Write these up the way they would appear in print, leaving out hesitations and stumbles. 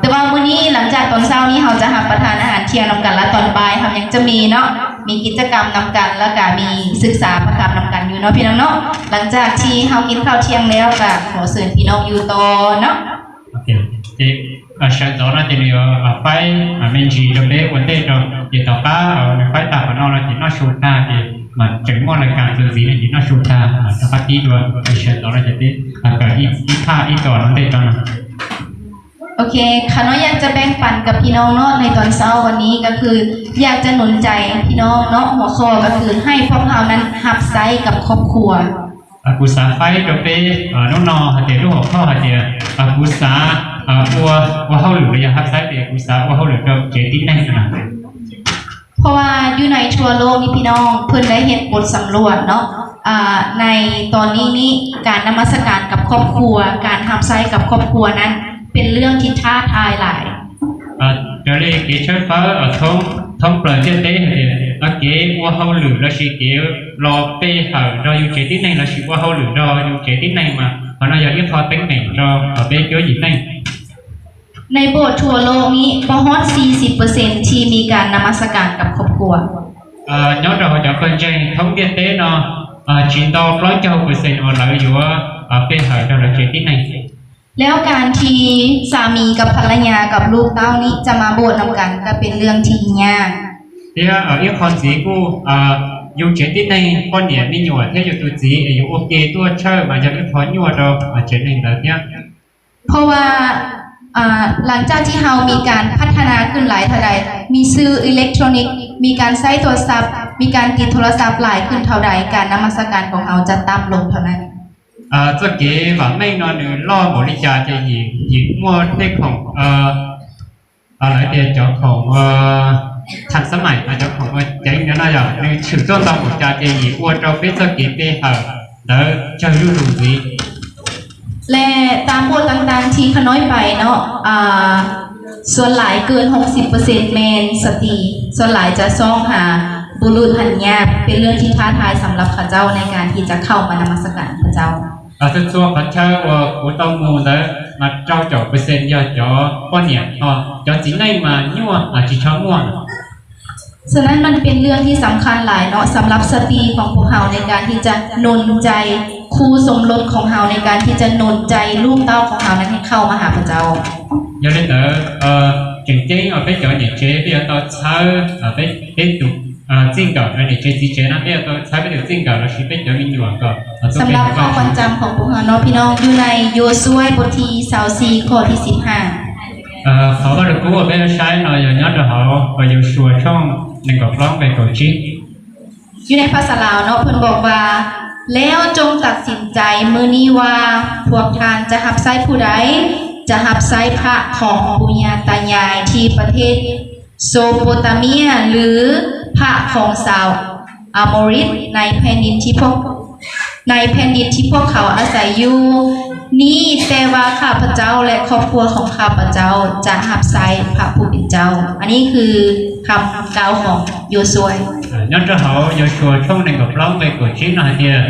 แต่ว่ามื้อนี้หลังจากตอนเช้านี้เราจะรับประทานอาหารเที่ยงนำกันและตอนบ่ายเรายังจะมีเนาะมีกิจกรรมนำกันแล้วก็มีศึกษาประคำนำกันอยู่เนาะพี่น้องเนาะหลังจากที่เรากินข้าวเที่ยงแล้วก็ขอเชิญพี่น้องอยู่ต่อเนาะsáng đó là thì phải mình chỉ được đấy vấn đề rồi thì tao cá phải tạo nó là thì nó sụt ra thì mà chẳng qua là càng từ gì thì nó sụt ra tao phát đi rồi sáng đó là thì cái ít pha ít tỏ nó đây cho nó โอเคค่ะน้อยอยากจะแบ่งปันกับพี่น้องเนาะในตอนเช้าวันนี้ก็คืออยากจะหนุนใจพี่น้องเนาะหัวข้อก็คือให้พวกเรานั้นหับไซกับครอบครัวกูสาไฟเราไปน้องนอเดี๋ยวลูกของพ่อเดี๋ยวกูสาว่าเขาหรือยังหับไซเดี๋ยวกูสาว่าเขาหรือเราเจติได้ขนาดเพราะว่าอยู่ในทั่วโลกนี่พี่น้องเพิ่นได้เห็นบทสำรวจเนาะในตอนนี้นี่การนมัสการกับครอบครัวการหับไซกับครอบครัวนั้นเป็นเรื่องที่ท้าทายหลายเดี๋ยวเลยเกี่ยวกับฟ้าท้องเปลือกเจ๊เดี๋ยวเกี่ยวว่าเขาหรือเราชีเกี่ยวรอไปหาเราอยู่เจติในเราชีว่าเขาหรือเราอยู่เจติในมาเพราะเราอยากยิ่งพอเป็นแหน่งเราไปเกี่ยวอยู่ในในโบสถ์ทั่วโลกนี้พอฮอด 40% ที่มีการนมัสการกับครอบครัวnhớ rồi cho con trai thống kê tế nó chỉ to nói cho người sinh ở lạiอยู่เป็นหายเราเลยเจติในแล้วการที่สามีกับภรรยากับลูกเต้านี้จะมาโบสถ์นำกันก็เป็นเรื่องที่ยากเนี่ยอีกคนสีกูอยู่เจติในคนเนี่ยไม่หยวดที่อยู่ตัวจีอยู่โอเคตัวเชื่อมาจากอีกคนหยวดเราเจติในแบบเนี้ยเพราะว่าหลังจากที่เรามีการพัฒนาขึ้นหลายเท่าใดมีสื่ออิเล็กทรอนิกส์มีการใช้โทรศัพท์มีการติดโทรศัพท์หลายขึ้นเท่าใดการนมัสการของเราจะต่ำลงเท่านั้น这个话ไม่นอนหนึ่งรอบริจาคจะหญิงมัวเรื่องของอะไรเดียวเจ้าของทันสมัยเจ้าของเจ๊งนั่นอะไรอย่างนึงถือต้นตอบบริจาคจะหญิงว่าเราเป็นสกิปไปหาแล้วจะรู้ดูสิและตามบทต่างๆที่ขน้อยไปเนาะส่วนหลายเกิน 60% แมนสตรีส่วนหลายจะซ่องหาบุรุษหันยากเป็นเรื่องที่ท้าทายสำหรับข้าเจ้าในการที่จะเข้ามานมัสการข้าเจ้าซึ่งตัวข้าเจ้าว่ากูต้องมูแล้วมาเจ้าจ่อเปอร์เซ็นต์ยอดจ่อป้อนเนี่ยจ่อจริงในมายั่วจีช่องม่วงฉะนั้นมันเป็นเรื่องที่สำคัญหลายเนาะสำหรับสตรีของพวกเราในการที่จะหนุนใจคู่สมรสของเราในการที่จะหนุนใจลูกเต้าของเรานั้นให้เข้ามาหาพระเจ้าdo nên chừng chế ở bên chỗ nhà chế bây giờ tôi sao ở bên tụcจิ้งก่อนในเจจีเจนะเนี่ยตัวใช้ไปถึงจิ้งก่อนแล้วชีวิตจะมีอยู่ก่อนสำหรับข้อความจำของพวกเราเนาะพี่น้องอยู่ในโยซูวบทที่24ข้อที่15เขาก็được cứu ở bên trái nó giờ nhớ được họ và dù sùa trong nên cóร้องไปก่อนชี้อยู่ในภาษาลาวเนาะเพิ่นบอกว่าแล้วจงตัดสินใจมื้อนี้ว่าพวกท่านจะรับใช้ผู้ใดจะรับใช้พระของปู่ย่าตายายที่ประเทศโซโปตาเมียหรือพระของชาวอาโมริตในแผ่นดินที่พวกเขาอาศัยอยู่นี้แต่ว่าข้าพเจ้าและครอบครัวของข้าพเจ้าจะรับใช้พระผู้เป็นเจ้าอันนี้คือคำกล่าวของโยซูวย้อนจะเขาโยชูช่องหนึ่งกับร้องไปกดชิ้นหน่อยเดียว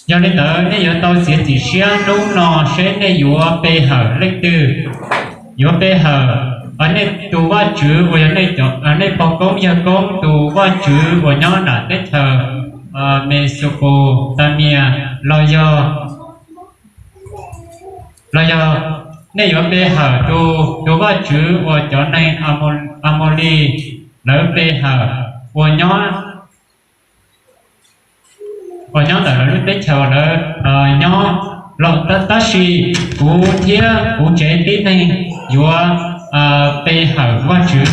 ย้อนได้เนี่ยย้อนตัวเสียจีเชียงรุ่งนอเช่นในยัวไปหาเล็กตื้อยัวไปหาอันนี้ตัวว่าจื้อวันนี้จบอันนี้ปกงยังกงตัวว่าจื้อวันนี้น่ะได้เธอเมโสโปตาเมียลอยเนี่ยยัวไปหาตัวว่าจื้อวันจอในอโมลีแล้วไปหาวันนี้แต่เราได้เจอแล้วย้อนเราตัดสิกูเที่ยกูเจติในยัวไปหาว่าจื้อ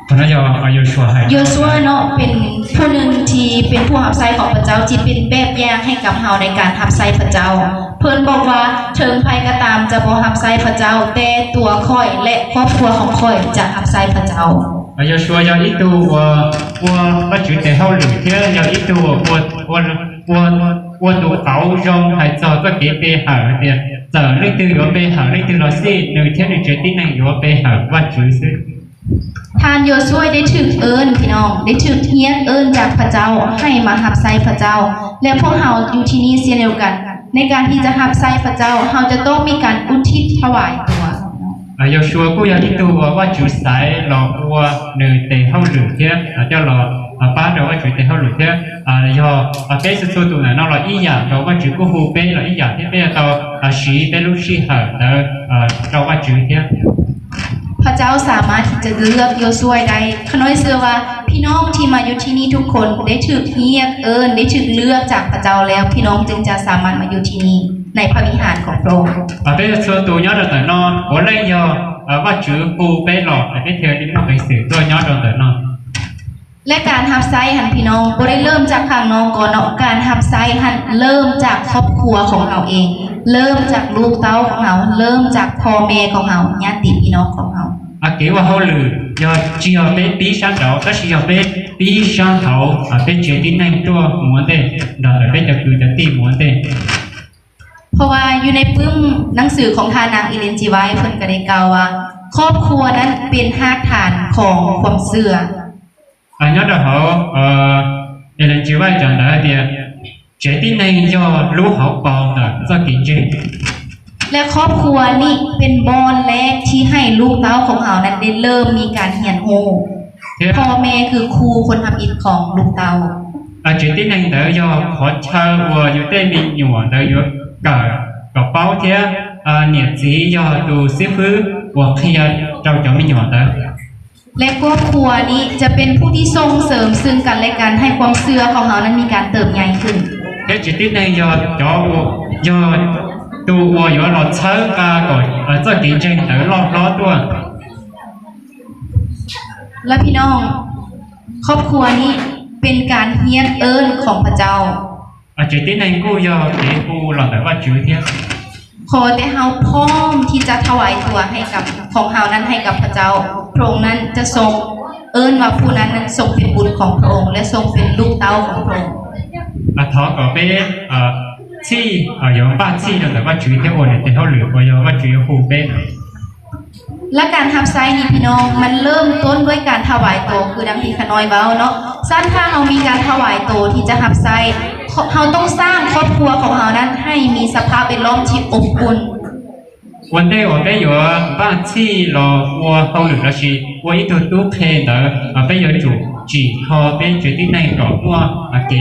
คนนั้นโยชัวโยชัวเนาะเป็นผู้หนึ่งที่เป็นผู้รับใช้ของพระเจ้าที่เป็นแบบอย่างให้กับเราในการรับใช้พระเจ้าเพิ่นบอกว่าเชิงภัยก็ตามจะบ่รับใช้พระเจ้าแต่ตัวค่อยและครอบครัวของค่อยจะรับใช้พระเจ้าโยชัว要一度我觉得好聊天要一度我读高中还做个给背好的做那度有背好那度老师那天你决定那有背好ว่าจื้อซิท่านโยซูวได้ถูกเอิ้นพี่น้องได้ถูกเฮียนเอิ้นจากพระเจ้าให้มารับใช้พระเจ้าและพวกเราอยู่ที่นี่เช่นเดียวกัน ในการที่จะรับใช้พระเจ้าเราจะต้องมีการอุทิศถวายตัว yêu xua cũng yêu đi tu và chủ sái lò qua nơi tề hậu lửa thế cho lò ba đầu chủ tề hậu lửa thế do cái sự tu này nó là ý giả đầu và chủ của hù bé là ý giả thế bây giờ tao sĩ bé lúc sĩ hở đầu và chủ thế พระเจ้าสามารถที่จะเลือกโยซัวได้ขน้อยเชื่อว่าพี่น้องที่มาอยู่ที่นี่ทุกคนได้ถูกเรียกได้ถูกเลือกจากพระเจ้าแล้วพี่น้องจึงจะสามารถมาอยู่ที่นี่ในพระวิหารของพระองค์ bây giờ xua tu nhớ được tới nó có lấy do và chủ hù bé lò cái theo đi nó phải xử tôi nhớ được tới nó และการหับไซหันพี่น้องบ่ได้เริ่มจากข้างนอกก่อนเนาะการหับไซหันเริ่มจากครอบครัวของเราเอง เริ่มจากลูกเต้าของเราเริ่มจากพ่อแม่ของเราญาติพี่น้องของเรา kiểu hậu lửa do chiều bé bí sáng đầu các chiều bé bí sáng hậu bé chuyện đi nhanh tua muốn thế rồi béจะคือจะตีmuốn thế เพราะว่าอยู่ในปึ้มหนังสือของทานางอิเลนจีไวเพิ่นก็ได้กล่าวว่าครอบครัวนั้นเป็นรากฐานของความเชื่อ nhớ được họ nên chỉ vai chẳng đã thì chuyện đi nhanh do lũ hậu bò là do kiện chuyện และครอบครัวนี่เป็นบอนแรกที่ให้ลูกเต้าของเรานั้นได้เริ่มมีการเรียนรู้พ่อแม่คือครูคนทำอิฐของลูกเต้า chuyện đi nhanh đã do họ chơi vừaอยู่ได้มีหน่วยได้อยู่cả bao thế nhiệt sĩ do đồ xếp thứ và khi trong chỗมีหน่วยได้ และครอบครัวนี้จะเป็นผู้ที่ส่งเสริมซึ่งกันและกันให้ความเชื่อของเรานั้นมีการเติบใหญ่ขึ้น cái chuyện đi nhanh do tu và do nó chơi cả rồi do kiện chuyện đã lo tua และพี่น้องครอบครัวนี้เป็นการเฮียนของพระเจ้า chuyện đi nhanh cũng do để cô làm tạiว่าchữ thế ขอแต่เฮาพร้อมที่จะถวายตัวให้กับของเฮานั้นให้กับพระเจ้าพระองค์นั้นจะทรงว่าผู้นั้นทรงเป็นบุตรของพระองค์และทรงเป็นลูกเต้าของพระองค์ thọ có bé chi有八chi rồi tạiว่าchữ thế ổn đểเขาเหลือว่า有ว่าchữ hù bé และการทับไซนี่พี่น้องมันเริ่มต้นด้วยการถวายตัวคือดังที่ขน้อยเว้าเนาะสั้นถ้าเรามีการถวายตัวที่จะทับไซเราต้องสร้างครอบครัวของเรานั้นให้มีสภาพแวดล้อมที่อบอุ่น วันนี้我们有八chi了我后เหลือแล้วสิ我一度都配的ไป有主只靠ไป决定那个我给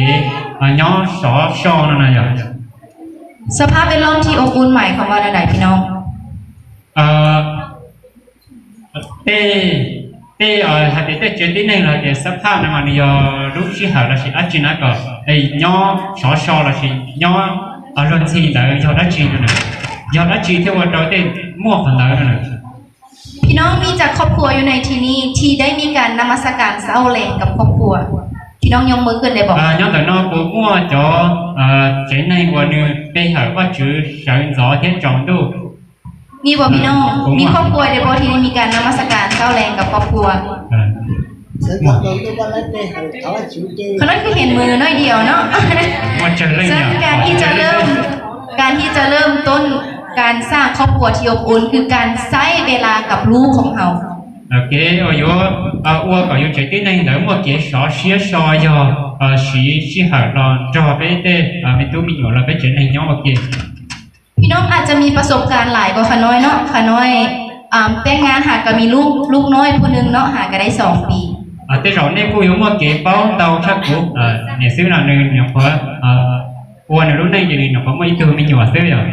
ย้อนสอชอนั่นน่ะ สภาพแวดล้อมที่อบอุ่นหมายความว่าอะไรพี่น้องหากได้เจอที่ไหนเราจะสภาพนั้นมันยอรู้ที่หาเราสิอาจจะนั่นก็ย้อนสอชอเราสิย้อนอารมณ์ที่เรายอได้จีนั่นน่ะยอได้จีที่ว่าเราได้มั่วขนาดนั้นน่ะ พี่น้องมีจากครอบครัวอยู่ในที่นี้ที่ได้มีการนมัสการเศร้าแรงกับครอบครัวพี่น้องยกมือขึ้นได้บอกย้อนแต่นอกกูมั่วจอเจนในวันนึงไปหาว่าจื้อเฉินจอเทียนจองดูมีบ่พี่น้องมีครอบครัวเดี๋ยวบ่ที่ได้มีการนมัสการเศร้าแรงกับครอบครัวเขานั่นคือเห็นมือน้อยเดียวเนาะซึ่งการที่จะเริ่มต้นการสร้างครอบครัวที่อบอุ่นคือการใช้เวลากับลูกของเราOK, tôi có yêu cái này nếu mà cái số xía so do xí hở lo cho bé tê mình tôi mình nói là bé chuyện này nhau mà kia พี่น้องอาจจะมีประสบการณ์หลายกว่าขาน้อยเนาะขาน้อยแต่งงานหาก็มีลูกน้อยผู้นึงเนาะหาก็ได้2 ปีแต่เราเนี่ยกูอยู่มาเก็บเป้าเตาชักกูเนี่ยซื้อหน่อยนึงเนี่ยเพราะวันนี้รุ่นนี้จะนี่เนาะเพราะไม่ตัวมีอยู่ซื้ออย่าง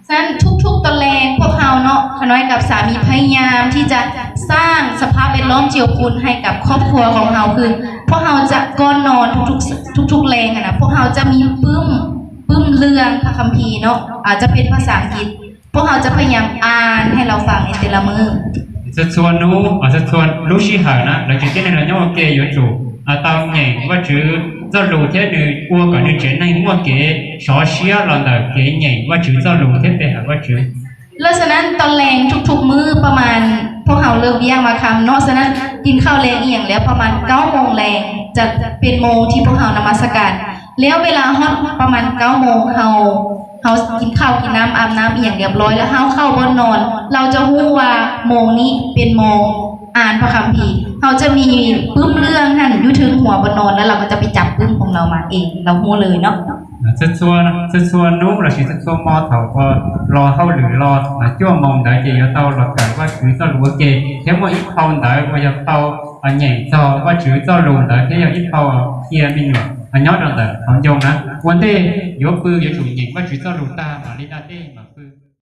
ฉะนั้นทุกๆตะแลงพวกเราเนาะขาน้อยกับสามีพยายามที่จะสร้างสภาพแวดล้อมที่อบอุ่นให้กับครอบครัวของเราคือพวกเราจะก่อนนอนทุกแรงนะพวกเราจะมีปึ้มเรื่องพระคัมภีร์เนาะอาจจะเป็นภาษาอังกฤษพวกเราจะพยายามอ่านให้เราฟังในแต่ละมื้อจะชวนรู้ชี้หานะเราจะที่ไหนเราเนี่ยว่าเกย์อยู่จู่ตอนใหญ่ว่าจื้อจะรู้เท่านี้กลัวกับนี่เจนในว่าเกย์ชอเชียเราแต่เกย์ใหญ่ว่าจื้อจะรู้เท่าแต่ว่าจื้อแล้วฉะนั้นตอนแรงทุกมื้อประมาณพวกเราเริ่มเลี้ยงมาคำเนาะฉะนั้นกินข้าวแรงเอียงแล้วประมาณ9 โมงแรงจะเป็นโมงที่พวกเรานมัสการแล้วเวลาฮอดประมาณ9 โมงเรากินข้าวกินน้ำอาบน้ำอย่างเรียบร้อยแล้วเข้าบนนอนเราจะรู้ว่าโมงนี้เป็นโมงอ่านพระคัมภีร์เราจะมีปึ้มเรื่องนั่นอยู่ถึงหัวบนนอนแล้วเราก็จะไปจับปึ้มของเรามาเองเรารู้เลยเนาะ xua nú là chỉ xua mò thầu qua lo hậu lử lo mà chưa mong đợi chỉ tao là cả qua chữ tao lúa kê thế mà ít không đợi qua tao nhảy tao qua chữ tao lùn đợi thế ít không kia mình nữa nhớ rằng là không dùng á vấn đề yếu bư yếu chủ nhịn qua chữ tao lùn ta mà đi ra thế mà bư